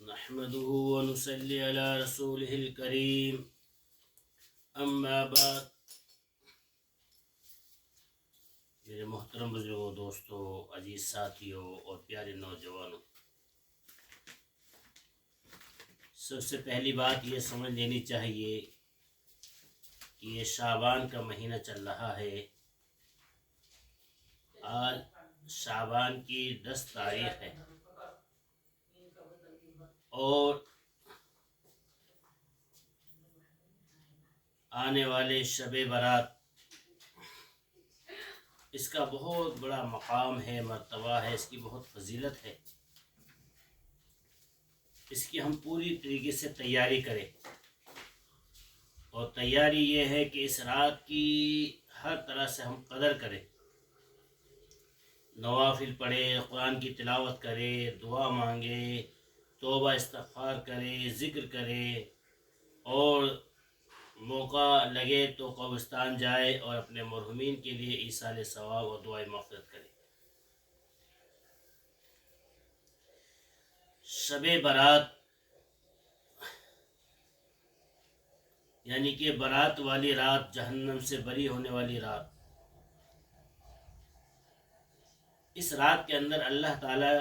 نحمده ونصلي على رسوله الكريم اما بعد. میرے محترم بزرگوں، دوستوں، عزیز ساتھیوں اور پیارے نوجوانوں، سب سے پہلی بات یہ سمجھ لینی چاہیے کہ یہ شعبان کا مہینہ چل رہا ہے. آج شعبان کی 10 تاریخ ہے اور آنے والے شب برات اس کا بہت بڑا مقام ہے، مرتبہ ہے، اس کی بہت فضیلت ہے. اس کی ہم پوری طریقے سے تیاری کریں، اور تیاری یہ ہے کہ اس رات کی ہر طرح سے ہم قدر کریں، نوافل پڑھے، قرآن کی تلاوت کرے، دعا مانگے، توبہ استغفار کرے، ذکر کرے، اور موقع لگے تو قبرستان جائے اور اپنے مرحومین کے لیے ایصال ثواب اور دعائے مغفرت کرے. شب برات یعنی کہ برات والی رات، جہنم سے بری ہونے والی رات. اس رات کے اندر اللہ تعالی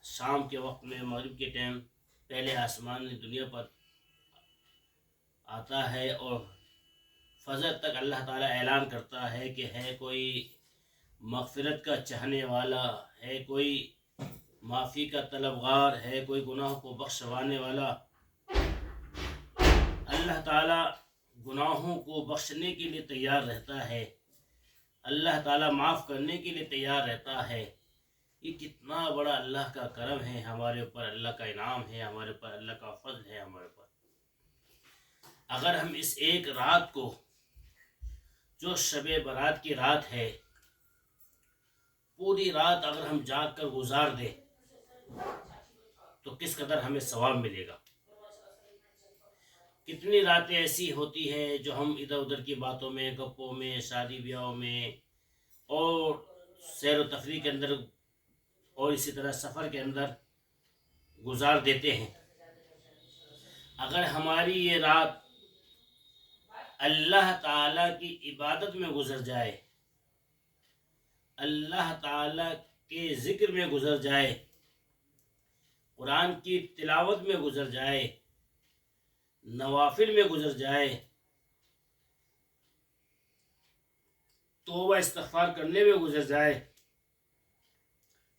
شام کے وقت میں، مغرب کے ٹائم، پہلے آسمان دنیا پر آتا ہے اور فجر تک اللہ تعالی اعلان کرتا ہے کہ ہے کوئی مغفرت کا چاہنے والا، ہے کوئی معافی کا طلبگار، ہے کوئی گناہ کو بخشوانے والا. اللہ تعالی گناہوں کو بخشنے کے لیے تیار رہتا ہے، اللہ تعالی معاف کرنے کے لیے تیار رہتا ہے. یہ کتنا بڑا اللہ کا کرم ہے ہمارے اوپر، اللہ کا انعام ہے ہمارے اوپر، اللہ کا فضل ہے ہمارے اوپر. اگر ہم اس ایک رات کو، جو شب برات کی رات ہے، پوری رات اگر ہم جاگ کر گزار دیں تو کس قدر ہمیں ثواب ملے گا. کتنی راتیں ایسی ہوتی ہیں جو ہم ادھر ادھر کی باتوں میں، گپوں میں، شادی بیاہوں میں اور سیر و تفریح کے اندر اور اسی طرح سفر کے اندر گزار دیتے ہیں. اگر ہماری یہ رات اللہ تعالیٰ کی عبادت میں گزر جائے، اللہ تعالیٰ کے ذکر میں گزر جائے، قرآن کی تلاوت میں گزر جائے، نوافل میں گزر جائے، توبہ استغفار کرنے میں گزر جائے،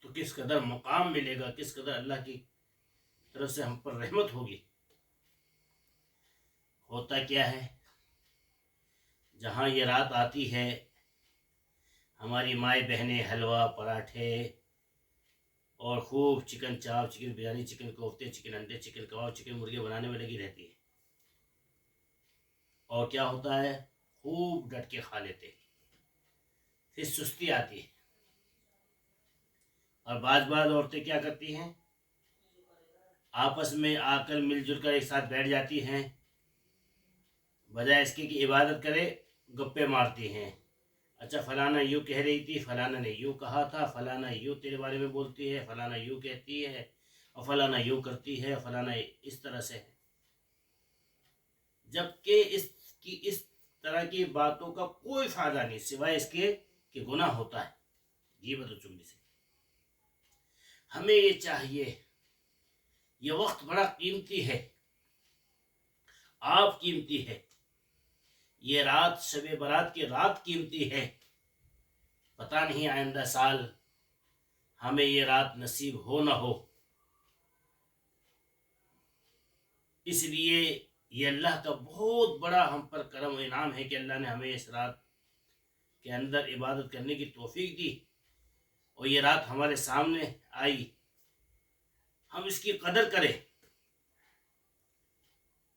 تو کس قدر مقام ملے گا، کس قدر اللہ کی طرف سے ہم پر رحمت ہوگی. ہوتا کیا ہے، جہاں یہ رات آتی ہے، ہماری مائیں بہنیں حلوہ، پراٹھے اور خوب چکن چاپ، چکن بریانی، چکن کوفتے، چکن انڈے، چکن کباب، چکن مرغے بنانے میں لگی رہتی ہے. اور کیا ہوتا ہے، خوب ڈٹ کے کھا لیتے ہیں. پھر سستی آتی ہے، اور بعض عورتیں کیا کرتی ہیں، آپس میں آ کر مل جل کر ایک ساتھ بیٹھ جاتی ہیں، بجائے اس کی کہ عبادت کرے گپے مارتی ہیں. اچھا فلانا یوں کہہ رہی تھی، فلانا نے یوں کہا تھا، فلانا یوں تیرے بارے میں بولتی ہے، فلانا یوں کہتی ہے، اور فلانا یوں کرتی ہے، فلانا اس طرح سے ہے. جبکہ اس طرح کی باتوں کا کوئی فائدہ نہیں سوائے اس کے کہ گناہ ہوتا ہے غیبت و چغلی سے. ہمیں یہ چاہیے، یہ وقت بڑا قیمتی ہے، آپ قیمتی ہے، یہ رات شب برات کی رات قیمتی ہے. پتہ نہیں آئندہ سال ہمیں یہ رات نصیب ہو نہ ہو. اس لیے یہ اللہ کا بہت بڑا ہم پر کرم و انعام ہے کہ اللہ نے ہمیں اس رات کے اندر عبادت کرنے کی توفیق دی، اور یہ رات ہمارے سامنے آئی. ہم اس کی قدر کریں،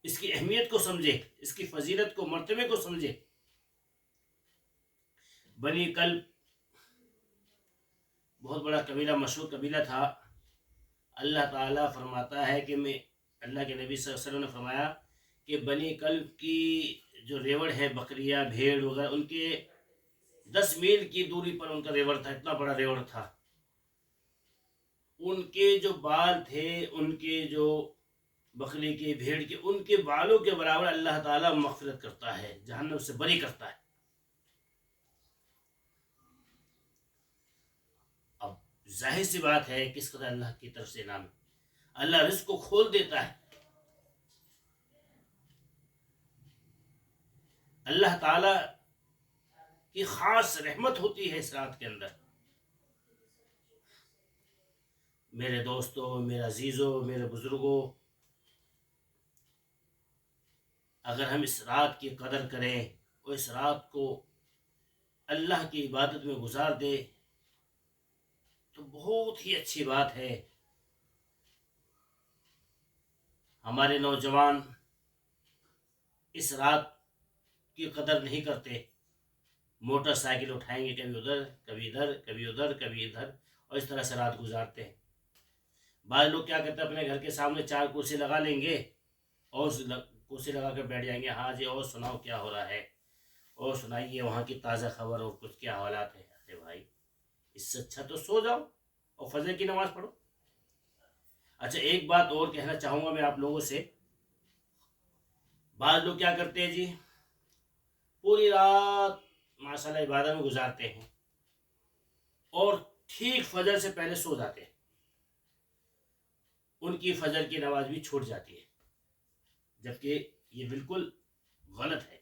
اس کی اہمیت کو سمجھیں، اس کی فضیلت کو، مرتبے کو سمجھیں. بنی کلب بہت بڑا قبیلہ، مشہور قبیلہ تھا. اللہ تعالیٰ فرماتا ہے کہ اللہ کے نبی صلی اللہ علیہ وسلم نے فرمایا کہ بنی کلب کی جو ریوڑ ہے، بکریاں، بھیڑ وغیرہ، ان کے 10 میل کی دوری پر ان کا ریوڑ تھا. اتنا بڑا ریوڑ تھا. ان کے جو بال تھے، ان کے جو بکری کے، بھیڑ کے، ان کے بالوں کے برابر اللہ تعالیٰ مغفرت کرتا ہے، جہنم سے بری کرتا ہے۔ اب ظاہر سی بات ہے کس قدر اللہ کی طرف سے انعام، اللہ رزق کو کھول دیتا ہے، اللہ تعالیٰ کی خاص رحمت ہوتی ہے اس رات کے اندر۔ میرے دوستوں، میرے عزیزوں، میرے بزرگوں، اگر ہم اس رات کی قدر کریں اور اس رات کو اللہ کی عبادت میں گزار دیں تو بہت ہی اچھی بات ہے۔ ہمارے نوجوان اس رات کی قدر نہیں کرتے، موٹر سائیکل اٹھائیں گے، کبھی ادھر کبھی ادھر، کبھی ادھر کبھی ادھر، اور اس طرح سے رات گزارتے ہیں۔ بعض لوگ کیا کرتے ہیں، اپنے گھر کے سامنے 4 کرسی لگا لیں گے اور کرسی لگا کر بیٹھ جائیں گے، ہاں جی اور سناؤ کیا ہو رہا ہے، اور سنائیے وہاں کی تازہ خبر اور کچھ کیا حالات ہیں۔ ارے بھائی، اس سے اچھا تو سو جاؤ اور فجر کی نماز پڑھو۔ اچھا، ایک بات اور کہنا چاہوں گا میں آپ لوگوں سے، بعض لوگ کیا کرتے ہیں جی، پوری رات ماشاءاللہ عبادت میں گزارتے ہیں اور ٹھیک فجر سے پہلے سو جاتے ہیں، ان کی فجر کی نماز بھی چھوٹ جاتی ہے، جبکہ یہ بالکل غلط ہے۔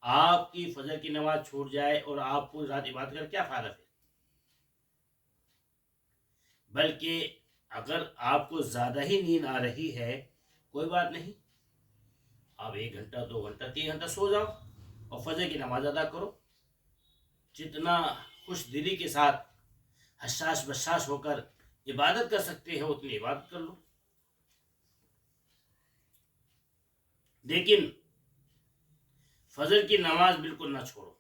آپ کی فجر کی نماز چھوٹ جائے اور آپ پوری رات عبادت کر کیا فائدہ پھر؟ بلکہ اگر آپ کو زیادہ ہی نیند آ رہی ہے، کوئی بات نہیں، آپ 1 گھنٹہ 2 گھنٹہ 3 گھنٹہ سو جاؤ اور فجر کی نماز ادا کرو۔ جتنا خوش دلی کے ساتھ حساس بساس ہو کر عبادت کر سکتے ہو اتنی عبادت کر لو، لیکن فجر کی نماز بالکل نہ چھوڑو۔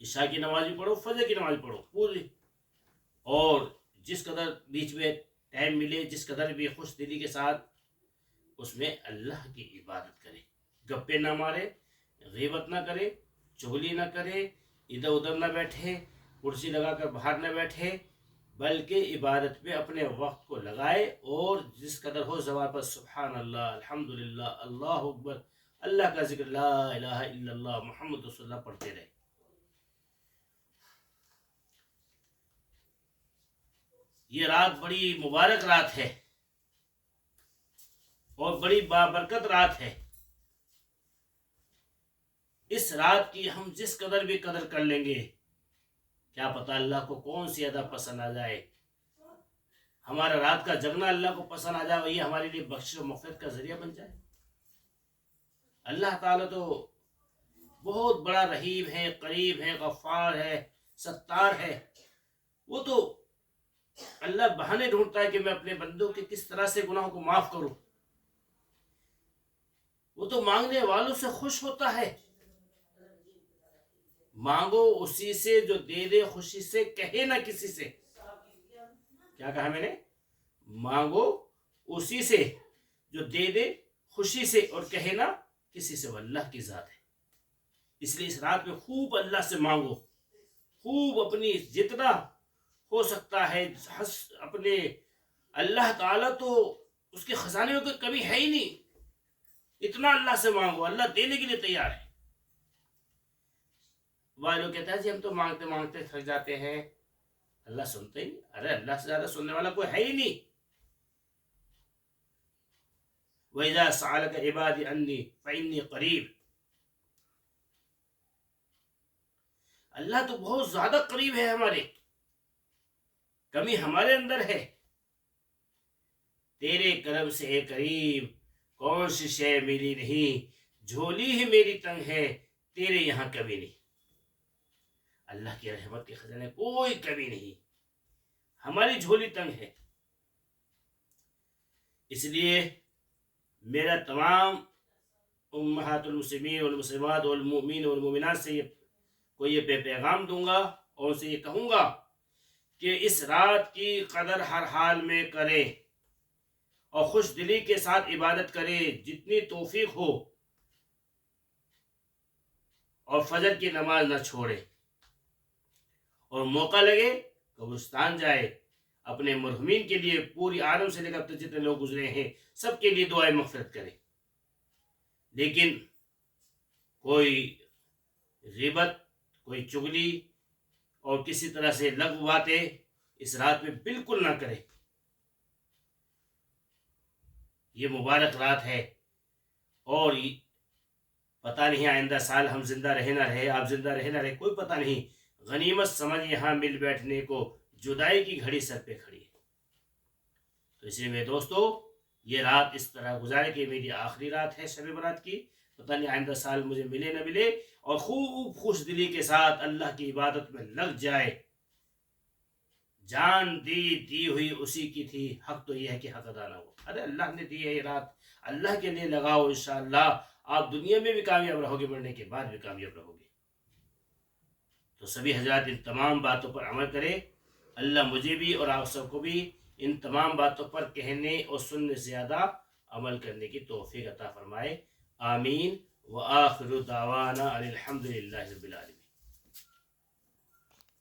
عشاء کی نماز بھی پڑھو، فجر کی نماز پڑھو پوری، اور جس قدر بیچ میں ٹائم ملے، جس قدر بھی خوش دلی کے ساتھ اس میں اللہ کی عبادت کرے، گپے نہ مارے، غیبت نہ کرے، چغلی نہ کرے، ادھر ادھر نہ بیٹھے، کرسی لگا کر باہر نہ بیٹھے، بلکہ عبادت پہ اپنے وقت کو لگائے، اور جس قدر ہو زبان پر سبحان اللہ، الحمدللہ، اللہ اکبر، اللہ کا ذکر، لا الہ الا اللہ، محمد رسول اللہ پڑھتے رہے۔ یہ رات بڑی مبارک رات ہے اور بڑی بابرکت رات ہے۔ اس رات کی ہم جس قدر بھی قدر کر لیں گے، کیا پتہ اللہ کو کون سی ادا پسند آ جائے، ہمارا رات کا جگنا اللہ کو پسند آ جائے اور یہ ہمارے لیے بخشش و مغفرت کا ذریعہ بن جائے۔ اللہ تعالیٰ تو بہت بڑا رحیم ہے، قریب ہے، غفار ہے، ستار ہے۔ وہ تو اللہ بہانے ڈھونڈتا ہے کہ میں اپنے بندوں کے کس طرح سے گناہوں کو معاف کروں۔ وہ تو مانگنے والوں سے خوش ہوتا ہے، مانگو اسی سے جو دے دے خوشی سے، کہے نہ کسی سے۔ کیا کہا میں نے؟ مانگو اسی سے جو دے دے خوشی سے اور کہے نہ کسی سے، وہ اللہ کی ذات ہے۔ اس لیے اس رات میں خوب اللہ سے مانگو، خوب اپنی جتنا ہو سکتا ہے اپنے، اللہ تعالیٰ تو اس کے خزانے میں کوئی کمی ہے ہی نہیں، اتنا اللہ سے مانگو، اللہ دینے کے لیے تیار ہے۔ وہ لوگ کہتے ہیں جی ہم تو مانگتے مانگتے تھک جاتے ہیں، اللہ سنتے ہی نہیں۔ ارے اللہ سے زیادہ سننے والا کوئی ہے ہی نہیں۔ وَإِذَا سَأَلَكَ عِبَادِي عَنِّي فَإِنِّي قَرِيبٌ، اللہ تو بہت زیادہ قریب ہے ہمارے، کمی ہمارے اندر ہے۔ تیرے کرم سے اے کریم کون سی شے میری نہیں، جھولی ہی میری تنگ ہے، تیرے یہاں کمی نہیں۔ اللہ کی رحمت کے خزانے کوئی کمی نہیں، ہماری جھولی تنگ ہے۔ اس لیے میرا تمام امہات المسلمین والمسلمات والمؤمنین والمؤمنات سے یہ پیغام دوں گا اور ان سے یہ کہوں گا کہ اس رات کی قدر ہر حال میں کرے اور خوش دلی کے ساتھ عبادت کرے جتنی توفیق ہو، اور فجر کی نماز نہ چھوڑے، اور موقع لگے قبرستان جائے، اپنے مرحومین کے لیے پوری عالم سے لے کر اب تک جتنے لوگ گزرے ہیں سب کے لیے دعائیں مغفرت کرے. لیکن کوئی غیبت، کوئی چغلی اور کسی طرح سے لغو باتیں اس رات میں بالکل نہ کرے. یہ مبارک رات ہے اور پتہ نہیں آئندہ سال ہم زندہ رہے نہ رہے، آپ زندہ رہے نہ رہے، کوئی پتہ نہیں. غنیمت سمجھ یہاں مل بیٹھنے کو جدائی کی گھڑی سر پہ کھڑی ہے. تو اس لیے میرے دوستو، یہ رات اس طرح گزارے کہ میری آخری رات ہے شب برات کی، پتہ نہیں آئندہ سال مجھے ملے نہ ملے، اور خوب خوش دلی کے ساتھ اللہ کی عبادت میں لگ جائے. جان دی ہوئی اسی کی تھی، حق تو یہ ہے کہ حق ادا نہ ہو. ارے اللہ نے دی ہے یہ رات، اللہ کے لیے لگاؤ، انشاءاللہ آپ دنیا میں بھی کامیاب رہو گے، مرنے کے بعد بھی کامیاب رہو گے. تو سبھی حضرات ان تمام باتوں پر عمل کرے. اللہ مجھے بھی اور آپ سب کو بھی ان تمام باتوں پر کہنے اور سننے سے زیادہ عمل کرنے کی توفیق عطا فرمائے. آمین. وآخر دعوانا الحمدللہ رب العالمین.